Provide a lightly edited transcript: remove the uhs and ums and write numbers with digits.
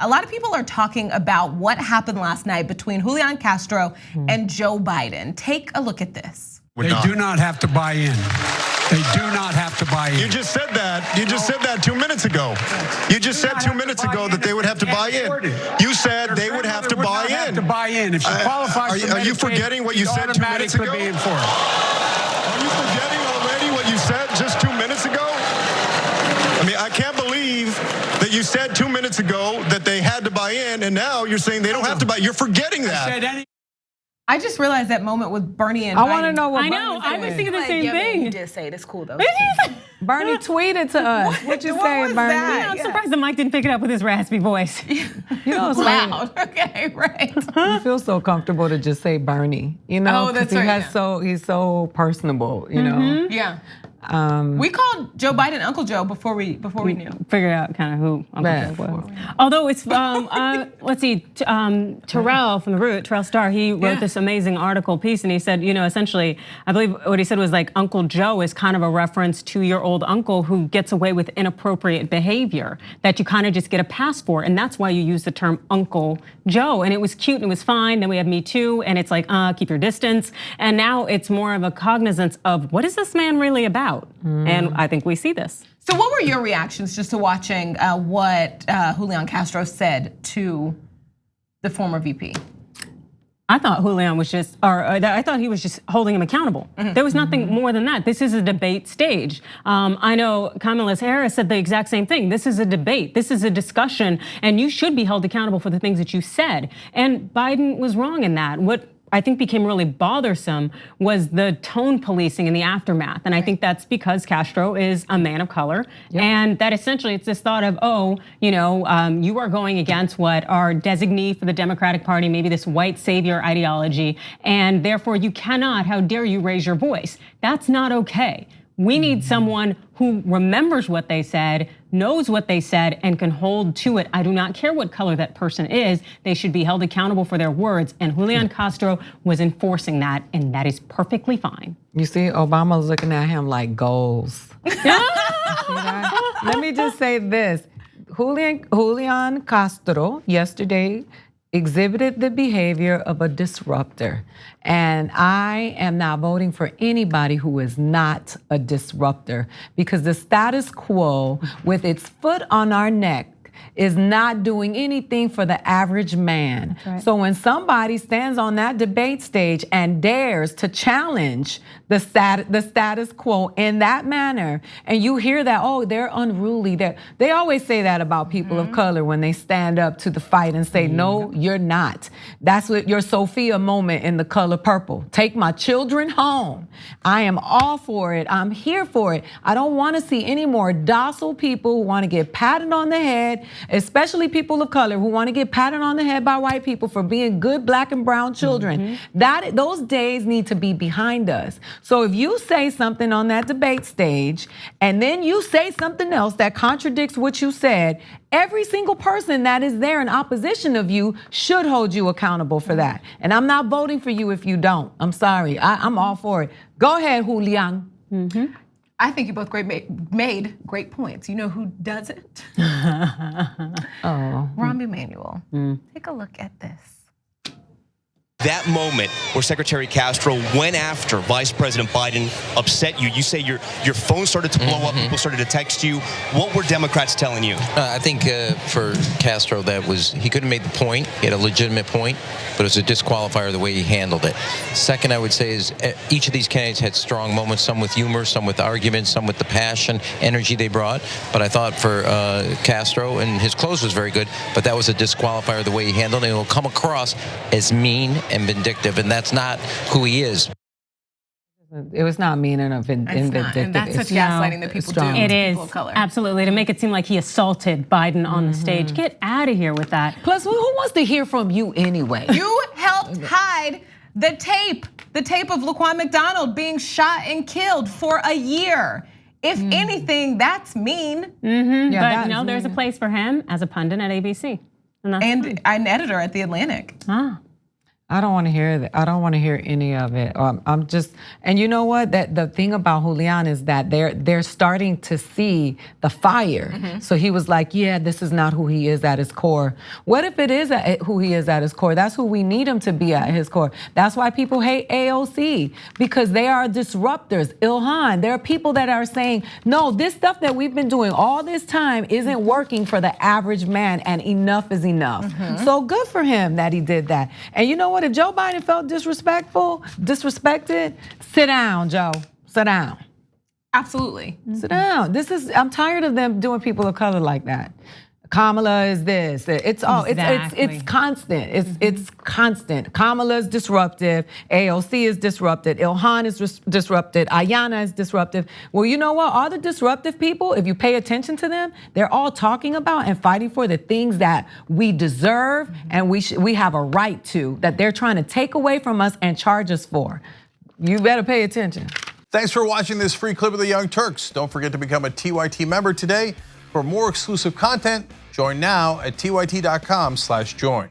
A lot of people are talking about what happened last night between Julian Castro and Joe Biden. Take a look at this. They do not have to buy in. They do not have to buy in. You just said that. You just said that 2 minutes ago. You just said 2 minutes ago that they would have to buy in. You said they would have to buy in. Have to buy in. If she qualifies for Are you forgetting what you said 2 minutes ago? Be in for it. Are you forgetting already what you said just 2 minutes ago? I mean, I can't believe that you said 2 minutes ago that they had to buy in, and now you're saying they don't have to buy. You're forgetting that. I just realized that moment with Bernie and I Biden. want to know what Bernie I was thinking the same Yeah, man, thing. you did say it. It's cool though. Bernie tweeted to us. What you saying, Bernie? that? I'm surprised the mic didn't pick it up with his raspy voice. You know, it's Loud. Okay, right. You feel so comfortable to just say Bernie, you know? Oh, that's 'cause right, he's so personable, you know. Yeah. We called Joe Biden Uncle Joe before we knew. Figured out kind of who Uncle Joe was. Although it's, let's see, Terrell from The Root, Terrell Starr, he wrote this amazing article piece, and he said, you know, essentially, I believe what he said was like Uncle Joe is kind of a reference to your old uncle who gets away with inappropriate behavior that you kind of just get a pass for, and that's why you use the term Uncle Joe. And it was cute and it was fine. Then we have Me Too, and it's like, keep your distance. And now it's more of a cognizance of what is this man really about? And I think we see this. So what were your reactions just to watching what Julian Castro said to the former VP? I thought Julian was just, I thought he was just holding him accountable. There was nothing more than that. This is a debate stage. I know Kamala Harris said the exact same thing. This is a debate. This is a discussion, and you should be held accountable for the things that you said. And Biden was wrong in that. What I think became really bothersome was the tone policing in the aftermath. And I think that's because Castro is a man of color. And that essentially it's this thought of, you are going against what our designee for the Democratic Party, maybe this white savior ideology, and therefore you cannot, how dare you raise your voice? That's not okay. We need someone who remembers what they said, knows what they said, and can hold to it. I do not care what color that person is. They should be held accountable for their words. And Julian Castro was enforcing that, and that is perfectly fine. You see, Obama's looking at him like goals. Let me just say this. Julian Castro yesterday exhibited the behavior of a disruptor. And I am not voting for anybody who is not a disruptor, because the status quo with its foot on our neck is not doing anything for the average man. Right. So when somebody stands on that debate stage and dares to challenge the status quo in that manner, and you hear that, oh, they're unruly. They always say that about people of color when they stand up to the fight and say, no, you're not. That's what your Sophia moment in The Color Purple. Take my children home. I am all for it. I'm here for it. I don't want to see any more docile people who want to get patted on the head, especially people of color who want to get patted on the head by white people for being good black and brown children. Those days need to be behind us. So if you say something on that debate stage and then you say something else that contradicts what you said, every single person that is there in opposition of you should hold you accountable for that. And I'm not voting for you if you don't. I'm sorry. I'm all for it. Go ahead, Julian. I think you both made great points. You know who doesn't? Rahm Emanuel. Take a look at this. That moment where Secretary Castro went after Vice President Biden upset you. You say your phone started to blow up, people started to text you. What were Democrats telling you? I think for Castro, he could have made the point. He had a legitimate point, but it was a disqualifier the way he handled it. Second, I would say is each of these candidates had strong moments, some with humor, some with arguments, some with the passion, energy they brought. But I thought for Castro, and his close was very good, but that was a disqualifier the way he handled it. It will come across as mean and vindictive, and that's not who he is. It was not mean and vindictive. And that's such gaslighting that people do. It is, people of color. Absolutely, to make it seem like he assaulted Biden on the stage. Get out of here with that. Plus, who wants to hear from you anyway? You helped hide the tape of Laquan McDonald being shot and killed for a year. If anything, that's mean. But no, there's a place for him as a pundit at ABC. And an editor at The Atlantic. I don't want to hear that. I don't want to hear any of it. I'm just, and you know what? That the thing about Julian is that they're starting to see the fire. So he was like, yeah, this is not who he is at his core. What if it is who he is at his core? That's who we need him to be at his core. That's why people hate AOC, because they are disruptors. Ilhan, there are people that are saying, no, this stuff that we've been doing all this time isn't working for the average man, and enough is enough. So good for him that he did that. And you know what? If Joe Biden felt disrespected, sit down, Joe. Sit down. Absolutely. Sit down. I'm tired of them doing people of color like that. Kamala is this. It's constant. It's constant. Kamala's disruptive. AOC is disrupted. Ilhan is disrupted. Ayanna is disruptive. Well, you know what? All the disruptive people, if you pay attention to them, they're all talking about and fighting for the things that we deserve and we have a right to, that they're trying to take away from us and charge us for. You better pay attention. Thanks for watching this free clip of the Young Turks. Don't forget to become a TYT member today. For more exclusive content, join now at tyt.com/join.